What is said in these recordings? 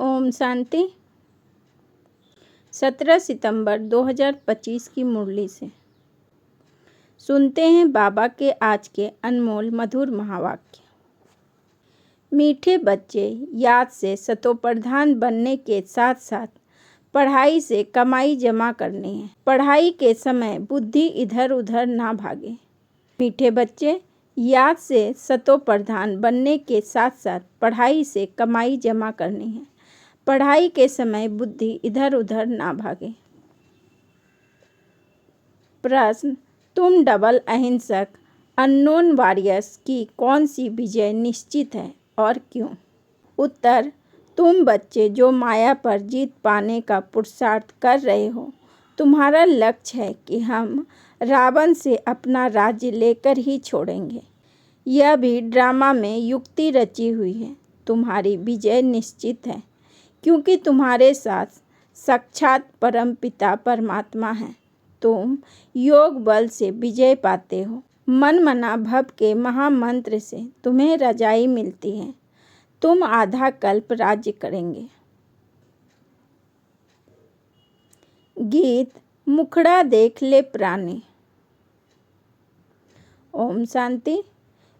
ओम शांति। 17 सितंबर 2025 की मुरली से सुनते हैं बाबा के आज के अनमोल मधुर महावाक्य। मीठे बच्चे, याद से सतोप्रधान बनने के साथ साथ पढ़ाई से कमाई जमा करनी है। पढ़ाई के समय बुद्धि इधर उधर ना भागे। मीठे बच्चे, याद से सतोप्रधान बनने के साथ साथ पढ़ाई से कमाई जमा करनी है। पढ़ाई के समय बुद्धि इधर उधर ना भागे। प्रश्न: तुम डबल अहिंसक अननोन वॉरियर्स की कौन सी विजय निश्चित है और क्यों? उत्तर: तुम बच्चे जो माया पर जीत पाने का पुरुषार्थ कर रहे हो, तुम्हारा लक्ष्य है कि हम रावण से अपना राज्य लेकर ही छोड़ेंगे। यह भी ड्रामा में युक्ति रची हुई है। तुम्हारी विजय निश्चित है क्योंकि तुम्हारे साथ साक्षात परमपिता परमात्मा है। तुम योग बल से विजय पाते हो। मन मना भव के महामंत्र से तुम्हें रजाई मिलती है। तुम आधा कल्प राज्य करेंगे। गीत मुखड़ा देख ले प्राणी। ओम शांति।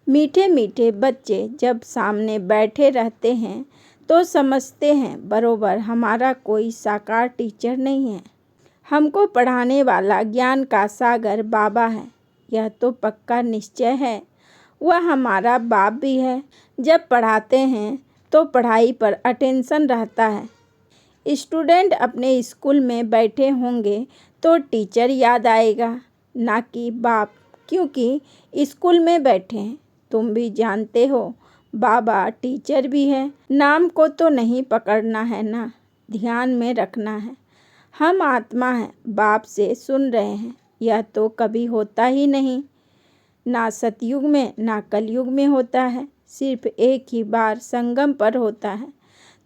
मीठे मीठे बच्चे जब सामने बैठे रहते हैं तो समझते हैं बरोबर हमारा कोई साकार टीचर नहीं है। हमको पढ़ाने वाला ज्ञान का सागर बाबा है। यह तो पक्का निश्चय है। वह हमारा बाप भी है। जब पढ़ाते हैं तो पढ़ाई पर अटेंशन रहता है। स्टूडेंट अपने स्कूल में बैठे होंगे तो टीचर याद आएगा, ना कि बाप, क्योंकि स्कूल में बैठे हैं। तुम भी जानते हो बाबा टीचर भी है। नाम को तो नहीं पकड़ना है ना, ध्यान में रखना है। हम आत्मा हैं, बाप से सुन रहे हैं। यह तो कभी होता ही नहीं, ना सतयुग में ना कलयुग में होता है। सिर्फ एक ही बार संगम पर होता है।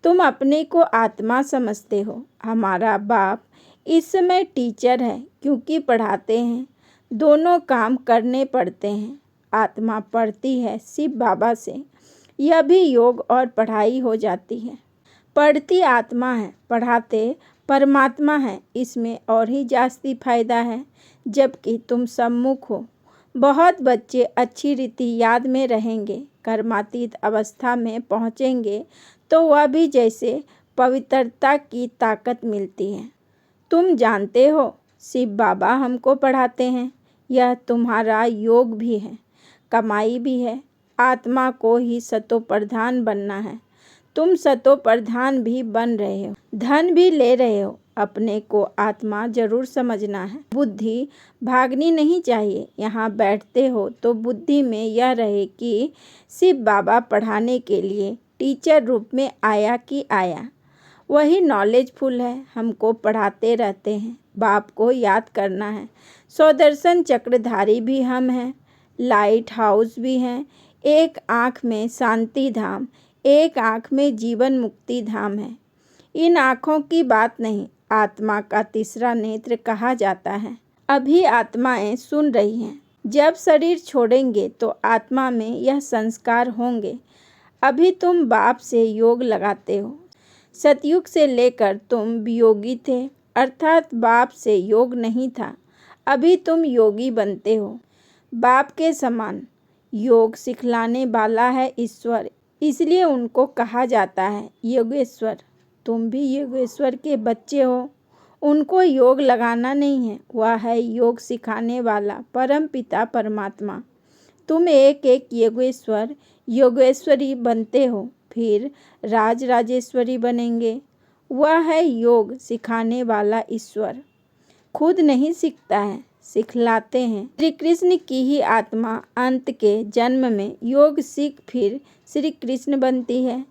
तुम अपने को आत्मा समझते हो। हमारा बाप इस समय टीचर है क्योंकि पढ़ाते हैं। दोनों काम करने पड़ते हैं। आत्मा पढ़ती है शिव बाबा से। यह भी योग और पढ़ाई हो जाती है। पढ़ती आत्मा है, पढ़ाते परमात्मा है। इसमें और ही जास्ती फायदा है जबकि तुम सम्मुख हो। बहुत बच्चे अच्छी रीति याद में रहेंगे। कर्मातीत अवस्था में पहुँचेंगे तो वह भी जैसे पवित्रता की ताकत मिलती है। तुम जानते हो शिव बाबा हमको पढ़ाते हैं। यह तुम्हारा योग भी है, कमाई भी है। आत्मा को ही सतोप्रधान बनना है। तुम सतोप्रधान भी बन रहे हो, धन भी ले रहे हो। अपने को आत्मा जरूर समझना है। बुद्धि भागनी नहीं चाहिए। यहाँ बैठते हो तो बुद्धि में यह रहे कि शिव बाबा पढ़ाने के लिए टीचर रूप में आया कि आया। वही नॉलेजफुल है, हमको पढ़ाते रहते हैं। बाप को याद करना है। स्वदर्शन चक्रधारी भी हम हैं, लाइट हाउस भी हैं। एक आँख में शांति धाम, एक आँख में जीवन मुक्ति धाम है। इन आँखों की बात नहीं, आत्मा का तीसरा नेत्र कहा जाता है। अभी आत्माएं सुन रही हैं। जब शरीर छोड़ेंगे तो आत्मा में यह संस्कार होंगे। अभी तुम बाप से योग लगाते हो। सतयुग से लेकर तुम वियोगी थे, अर्थात बाप से योग नहीं था। अभी तुम योगी बनते हो। बाप के समान योग सिखलाने वाला है ईश्वर, इसलिए उनको कहा जाता है योगेश्वर। तुम भी योगेश्वर के बच्चे हो। उनको योग लगाना नहीं है, वह है योग सिखाने वाला परम पिता परमात्मा। तुम एक एक योगेश्वर योगेश्वरी बनते हो, फिर राज राजेश्वरी बनेंगे। वह है योग सिखाने वाला ईश्वर। खुद नहीं सीखता है, सिखलाते हैं। श्री कृष्ण की ही आत्मा अंत के जन्म में योग सीख फिर श्री कृष्ण बनती है।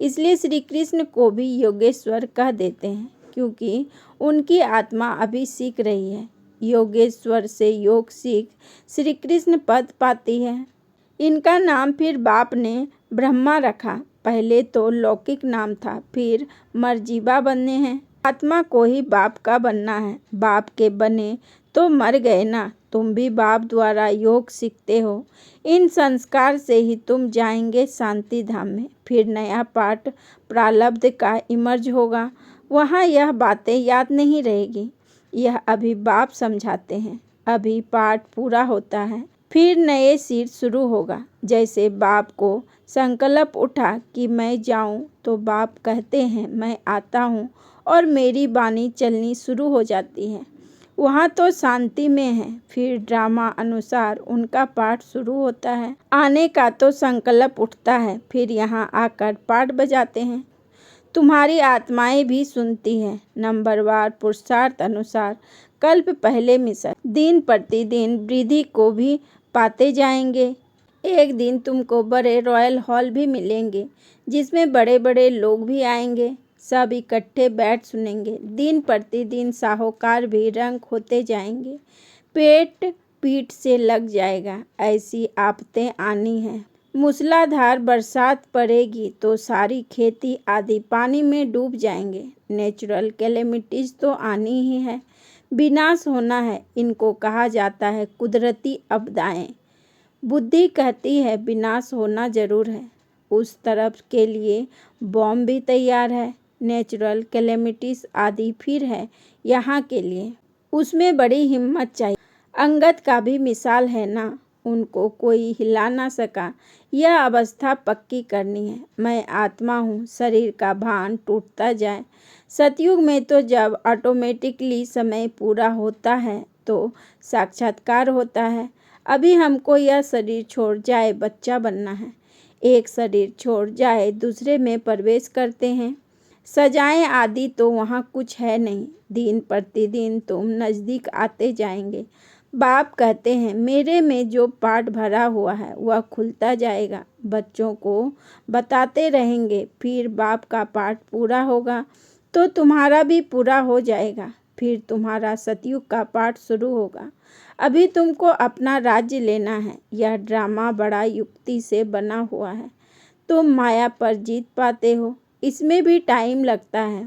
इसलिए श्री कृष्ण को भी योगेश्वर कह देते हैं क्योंकि उनकी आत्मा अभी सीख रही है। योगेश्वर से योग सीख श्री कृष्ण पद पाती है। इनका नाम फिर बाप ने ब्रह्मा रखा। पहले तो लौकिक नाम था, फिर मर्जीबा बनने हैं। आत्मा को ही बाप का बनना है। बाप के बने तो मर गए ना, तुम भी बाप द्वारा योग सीखते हो। इन संस्कार से ही तुम जाएंगे शांति धाम में। फिर नया पाठ प्रारब्ध का इमर्ज होगा, वहाँ यह बातें याद नहीं रहेगी। यह अभी बाप समझाते हैं। अभी पाठ पूरा होता है, फिर नए सिर शुरू होगा। जैसे बाप को संकल्प उठा कि मैं जाऊं, तो बाप कहते हैं मैं आता हूं और मेरी वाणी चलनी शुरू हो जाती है। वहाँ तो शांति में है। फिर ड्रामा अनुसार उनका पाठ शुरू होता है। आने का तो संकल्प उठता है, फिर यहाँ आकर पाठ बजाते हैं। तुम्हारी आत्माएं भी सुनती हैं। नंबरवार पुरुषार्थ अनुसार कल्प पहले मिशन, दिन प्रतिदिन वृद्धि को भी पाते जाएंगे। एक दिन तुमको बड़े रॉयल हॉल भी मिलेंगे, जिसमें बड़े बड़े लोग भी आएंगे। सब इकट्ठे बैठ सुनेंगे। दिन प्रतिदिन साहूकार भी रंग होते जाएंगे। पेट पीठ से लग जाएगा। ऐसी आफतें आनी हैं। मूसलाधार बरसात पड़ेगी तो सारी खेती आदि पानी में डूब जाएंगे। नेचुरल कैलेमिटीज तो आनी ही है। विनाश होना है। इनको कहा जाता है कुदरती आपदाएं। बुद्धि कहती है विनाश होना जरूर है। उस तरफ के लिए बॉम्ब भी तैयार है। नेचुरल कैलेमिटीज आदि फिर है यहाँ के लिए। उसमें बड़ी हिम्मत चाहिए। अंगद का भी मिसाल है ना, उनको कोई हिला ना सका। यह अवस्था पक्की करनी है। मैं आत्मा हूँ, शरीर का भान टूटता जाए। सतयुग में तो जब ऑटोमेटिकली समय पूरा होता है तो साक्षात्कार होता है। अभी हमको यह शरीर छोड़ जाए बच्चा बनना है। एक शरीर छोड़ जाए दूसरे में प्रवेश करते हैं। सजाएं आदि तो वहाँ कुछ है नहीं। दिन प्रतिदिन तुम नज़दीक आते जाएंगे। बाप कहते हैं मेरे में जो पाठ भरा हुआ है वह खुलता जाएगा। बच्चों को बताते रहेंगे। फिर बाप का पाठ पूरा होगा तो तुम्हारा भी पूरा हो जाएगा। फिर तुम्हारा सतयुग का पाठ शुरू होगा। अभी तुमको अपना राज्य लेना है। यह ड्रामा बड़ा युक्ति से बना हुआ है। तुम माया पर जीत पाते हो। इसमें भी टाइम लगता है।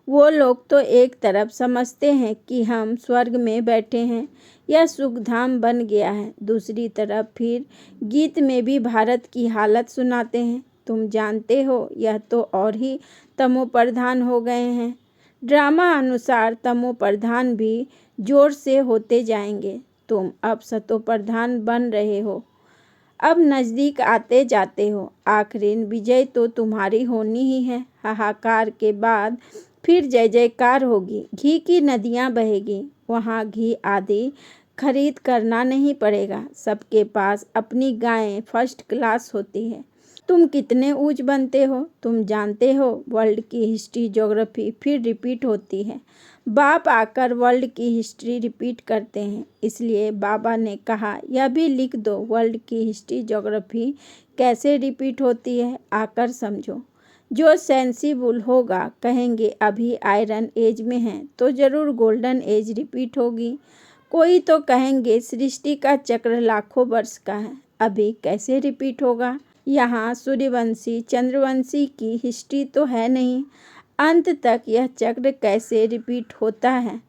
वो लोग तो एक तरफ समझते हैं कि हम स्वर्ग में बैठे हैं, यह सुखधाम बन गया है। दूसरी तरफ फिर गीत में भी भारत की हालत सुनाते हैं। तुम जानते हो यह तो और ही तमोप्रधान हो गए हैं। ड्रामा अनुसार तमोप्रधान भी जोर से होते जाएंगे। तुम अब सतोप्रधान बन रहे हो। अब नज़दीक आते जाते हो। आखिरी विजय तो तुम्हारी होनी ही है। हाहाकार के बाद फिर जय जयकार होगी। घी की नदियाँ बहेगी। वहाँ घी आदि खरीद करना नहीं पड़ेगा। सबके पास अपनी गायें फर्स्ट क्लास होती है। तुम कितने ऊंच बनते हो। तुम जानते हो वर्ल्ड की हिस्ट्री ज्योग्राफी फिर रिपीट होती है। बाप आकर वर्ल्ड की हिस्ट्री रिपीट करते हैं। इसलिए बाबा ने कहा यह भी लिख दो वर्ल्ड की हिस्ट्री ज्योग्राफी कैसे रिपीट होती है, आकर समझो। जो सेंसिबल होगा कहेंगे अभी आयरन एज में है तो ज़रूर गोल्डन एज रिपीट होगी। कोई तो कहेंगे सृष्टि का चक्र लाखों वर्ष का है, अभी कैसे रिपीट होगा। यहाँ सूर्यवंशी चंद्रवंशी की हिस्ट्री तो है नहीं। अंत तक यह चक्र कैसे रिपीट होता है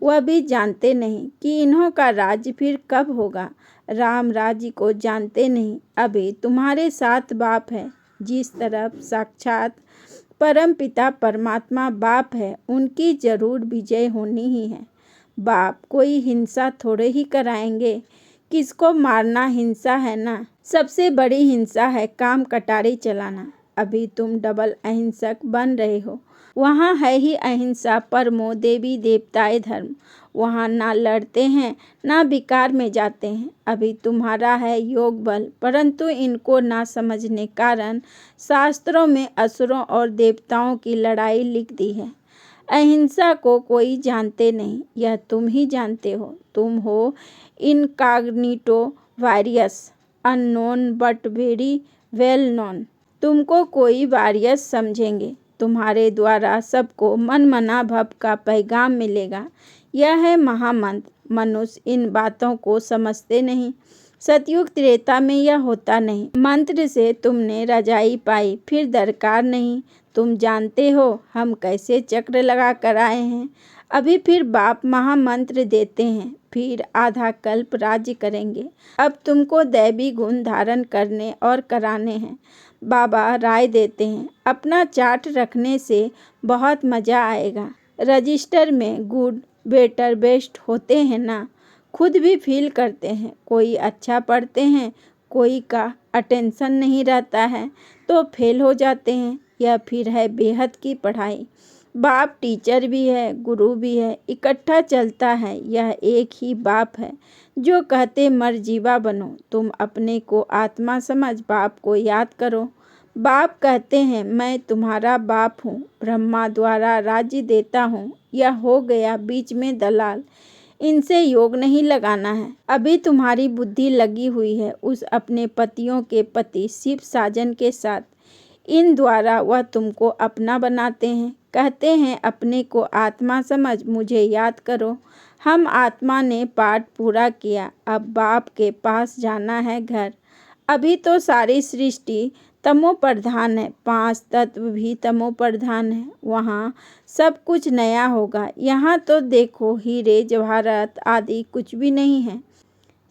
वह भी जानते नहीं कि इन्हों का राज्य फिर कब होगा। राम राज्य को जानते नहीं। अभी तुम्हारे साथ बाप है। जिस तरफ साक्षात परम पिता परमात्मा बाप है, उनकी जरूर विजय होनी ही है। बाप कोई हिंसा थोड़े ही कराएंगे। किसको मारना हिंसा है ना। सबसे बड़ी हिंसा है काम कटारी चलाना। अभी तुम डबल अहिंसक बन रहे हो। वहाँ है ही अहिंसा परमो देवी देवताए धर्म। वहाँ ना लड़ते हैं ना विकार में जाते हैं। अभी तुम्हारा है योग बल, परंतु इनको ना समझने कारण शास्त्रों में असुरों और देवताओं की लड़ाई लिख दी है। अहिंसा को कोई जानते नहीं, यह तुम ही जानते हो। तुम हो incognito virus, unknown but very well known. तुमको कोई वारियस समझेंगे। तुम्हारे द्वारा सबको मन मना भव का पैगाम मिलेगा। यह है महामंत्र। मनुष्य इन बातों को समझते नहीं। सतयुग त्रेता में यह होता नहीं। मंत्र से तुमने रजाई पाई, फिर दरकार नहीं। तुम जानते हो हम कैसे चक्र लगा कर आए हैं। अभी फिर बाप महामंत्र देते हैं, फिर आधा कल्प राज्य करेंगे। अब तुमको दैवी गुण धारण करने और कराने हैं। बाबा राय देते हैं, अपना चार्ट रखने से बहुत मज़ा आएगा। रजिस्टर में गुड बेटर बेस्ट होते हैं ना, खुद भी फील करते हैं। कोई अच्छा पढ़ते हैं, कोई का अटेंशन नहीं रहता है तो फेल हो जाते हैं। यह फिर है बेहद की पढ़ाई। बाप टीचर भी है, गुरु भी है, इकट्ठा चलता है। यह एक ही बाप है जो कहते मर्जीवा बनो। तुम अपने को आत्मा समझ बाप को याद करो। बाप कहते हैं मैं तुम्हारा बाप हूँ, ब्रह्मा द्वारा राज्य देता हूँ। यह हो गया बीच में दलाल, इनसे योग नहीं लगाना है। अभी तुम्हारी बुद्धि लगी हुई है उस अपने पतियों के पति शिव साजन के साथ। इन द्वारा वह तुमको अपना बनाते हैं, कहते हैं अपने को आत्मा समझ, मुझे याद करो। हम आत्मा ने पाठ पूरा किया, अब बाप के पास जाना है घर। अभी तो सारी सृष्टि तमो प्रधान है, 5 तत्व भी तमो प्रधान है। वहाँ सब कुछ नया होगा। यहाँ तो देखो हीरे जवाहरात आदि कुछ भी नहीं है।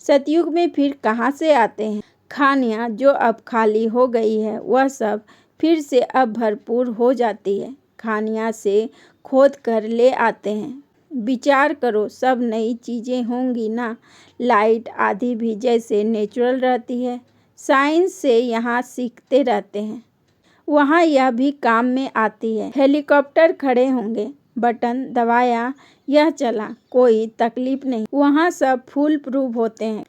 सतयुग में फिर कहाँ से आते हैं? खानियाँ जो अब खाली हो गई है वह सब फिर से अब भरपूर हो जाती है। खानियाँ से खोद कर ले आते हैं। विचार करो, सब नई चीज़ें होंगी ना। लाइट आदि भी जैसे नेचुरल रहती है। साइंस से यहाँ सीखते रहते हैं, वहाँ यह भी काम में आती है। हेलीकॉप्टर खड़े होंगे, बटन दबाया, यह चला, कोई तकलीफ नहीं। वहाँ सब फुल प्रूफ होते हैं,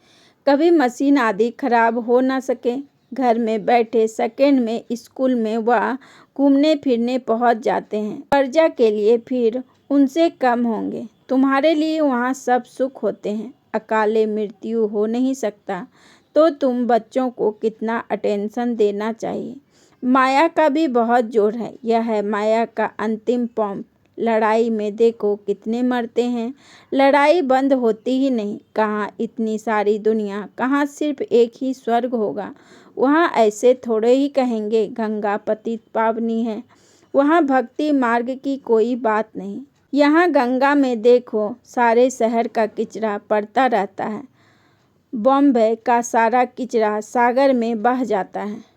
कभी मशीन आदि खराब हो ना सके। घर में बैठे सेकंड में स्कूल में वह घूमने फिरने पहुँच जाते हैं। कर्जा के लिए फिर उनसे कम होंगे। तुम्हारे लिए वहाँ सब सुख होते हैं। अकाले मृत्यु हो नहीं सकता तो तुम बच्चों को कितना अटेंशन देना चाहिए। माया का भी बहुत जोर है। यह है माया का अंतिम पंप। लड़ाई में देखो कितने मरते हैं। लड़ाई बंद होती ही नहीं। कहाँ इतनी सारी दुनिया, कहाँ सिर्फ एक ही स्वर्ग होगा। वहाँ ऐसे थोड़े ही कहेंगे गंगा पतित पावनी है। वहाँ भक्ति मार्ग की कोई बात नहीं। यहाँ गंगा में देखो सारे शहर का किचरा पड़ता रहता है। बॉम्बे का सारा किचरा सागर में बह जाता है।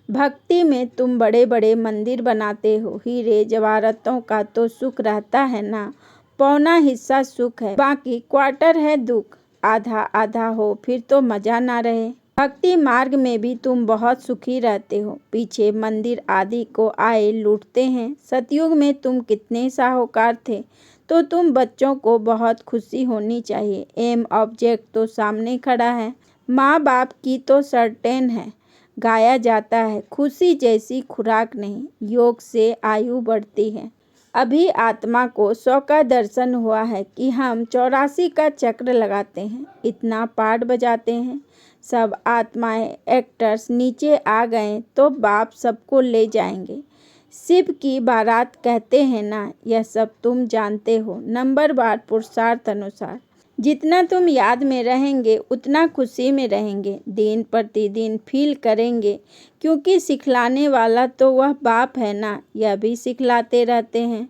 भक्ति में तुम बड़े बड़े मंदिर बनाते हो। हीरे जवाहरातों का तो सुख रहता है ना, पौना हिस्सा सुख है, बाकी क्वार्टर है दुख। आधा आधा हो फिर तो मजा ना रहे। भक्ति मार्ग में भी तुम बहुत सुखी रहते हो। पीछे मंदिर आदि को आए लूटते हैं। सतयुग में तुम कितने साहूकार थे, तो तुम बच्चों को बहुत खुशी होनी चाहिए। एम ऑब्जेक्ट तो सामने खड़ा है। माँ बाप की तो सर्टेन है, गाया जाता है, खुशी जैसी खुराक नहीं। योग से आयु बढ़ती है। अभी आत्मा को 100 का दर्शन हुआ है कि हम 84 का चक्र लगाते हैं, इतना पाठ बजाते हैं। सब आत्माएं एक्टर्स नीचे आ गए तो बाप सबको ले जाएंगे। शिव की बारात कहते हैं ना, यह सब तुम जानते हो। नंबरवार पुरुषार्थ अनुसार जितना तुम याद में रहेंगे उतना खुशी में रहेंगे। दिन प्रतिदिन फील करेंगे, क्योंकि सिखलाने वाला तो वह बाप है ना। यह भी सिखलाते रहते हैं।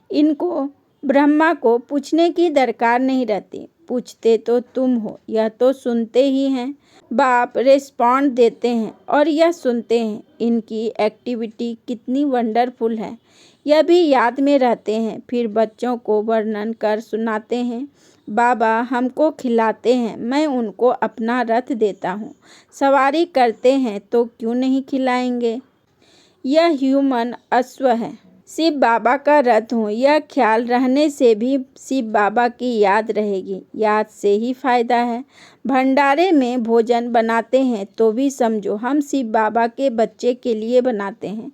इनको ब्रह्मा को पूछने की दरकार नहीं रहती, पूछते तो तुम हो, यह तो सुनते ही हैं। बाप रिस्पॉन्ड देते हैं और यह सुनते हैं। इनकी एक्टिविटी कितनी वंडरफुल है, यह भी याद में रहते हैं। फिर बच्चों को वर्णन कर सुनाते हैं। बाबा हमको खिलाते हैं, मैं उनको अपना रथ देता हूँ। सवारी करते हैं तो क्यों नहीं खिलाएंगे। यह ह्यूमन अश्व है, शिव बाबा का रथ हूँ। यह ख्याल रहने से भी शिव बाबा की याद रहेगी। याद से ही फायदा है। भंडारे में भोजन बनाते हैं तो भी समझो हम शिव बाबा के बच्चे के लिए बनाते हैं।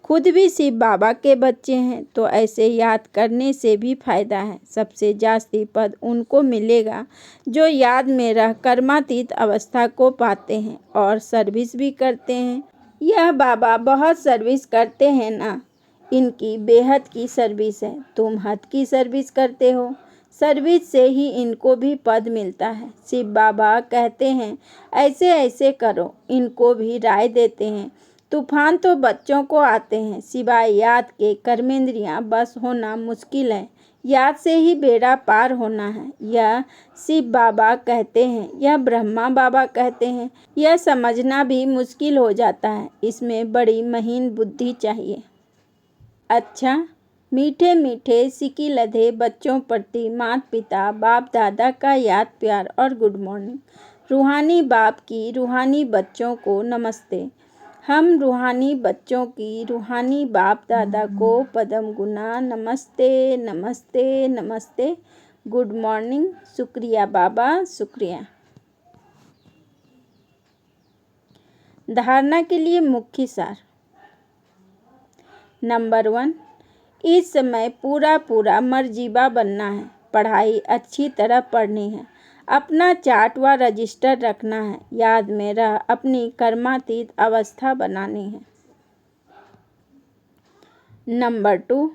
खुद भी शिव बाबा के बच्चे हैं, तो ऐसे याद करने से भी फायदा है। सबसे जास्ती पद उनको मिलेगा जो याद में रह कर्मातीत अवस्था को पाते हैं और सर्विस भी करते हैं। यह बाबा बहुत सर्विस करते हैं ना, इनकी बेहद की सर्विस है। तुम हद की सर्विस करते हो, सर्विस से ही इनको भी पद मिलता है। शिव बाबा कहते हैं ऐसे ऐसे करो, इनको भी राय देते हैं तूफान तो बच्चों को आते हैं, सिवाय याद के कर्मेंद्रियां बस होना मुश्किल है। याद से ही बेड़ा पार होना है। यह शिव बाबा कहते हैं, यह ब्रह्मा बाबा कहते हैं, यह समझना भी मुश्किल हो जाता है। इसमें बड़ी महीन बुद्धि चाहिए। अच्छा, मीठे मीठे सिकी लधे बच्चों प्रति माता पिता बाप दादा का याद प्यार और गुड मॉर्निंग। रूहानी बाप की रूहानी बच्चों को नमस्ते। हम रूहानी बच्चों की रूहानी बाप दादा को पदम गुना नमस्ते नमस्ते नमस्ते। Good morning. शुक्रिया बाबा, शुक्रिया। धारणा के लिए मुख्य सार। नंबर 1, इस समय पूरा मर्जीबा बनना है। पढ़ाई अच्छी तरह पढ़नी है। अपना चार्ट व रजिस्टर रखना है। याद में रह अपनी कर्मातीत अवस्था बनानी है। नंबर 2,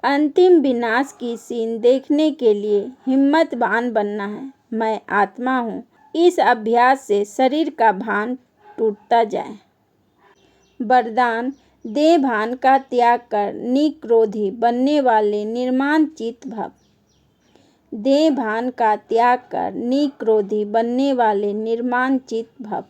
अंतिम विनाश की सीन देखने के लिए हिम्मतवान बनना है। मैं आत्मा हूँ। इस अभ्यास से शरीर का भान टूटता जाए। वरदान, देह भान का त्याग कर निक्रोधी बनने वाले निर्माण चित्त भव। देह भान का त्याग कर निक्रोधी बनने वाले निर्माण चित्त भव।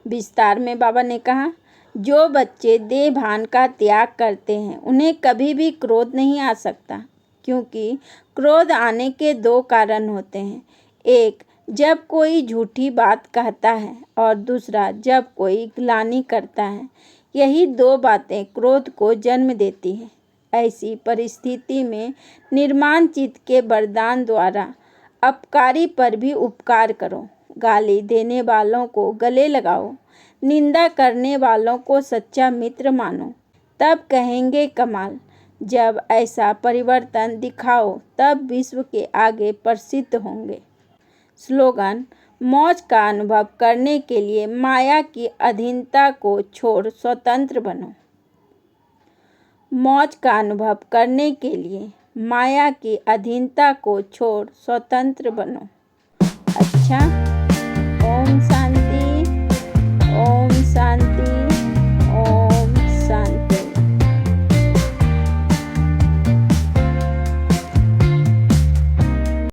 विस्तार में बाबा ने कहा, जो बच्चे देह भान का त्याग करते हैं उन्हें कभी भी क्रोध नहीं आ सकता, क्योंकि क्रोध आने के 2 कारण होते हैं। एक, जब कोई झूठी बात कहता है, और दूसरा जब कोई ग्लानि करता है। यही 2 बातें क्रोध को जन्म देती हैं। ऐसी परिस्थिति में निर्माण चित्त के वरदान द्वारा अपकारी पर भी उपकार करो। गाली देने वालों को गले लगाओ। निंदा करने वालों को सच्चा मित्र मानो। तब कहेंगे कमाल। जब ऐसा परिवर्तन दिखाओ तब विश्व के आगे प्रसिद्ध होंगे। स्लोगन, मौज का अनुभव करने के लिए माया की अधीनता को छोड़ स्वतंत्र बनो। मौज का अनुभव करने के लिए माया की अधीनता को छोड़ स्वतंत्र बनो। अच्छा।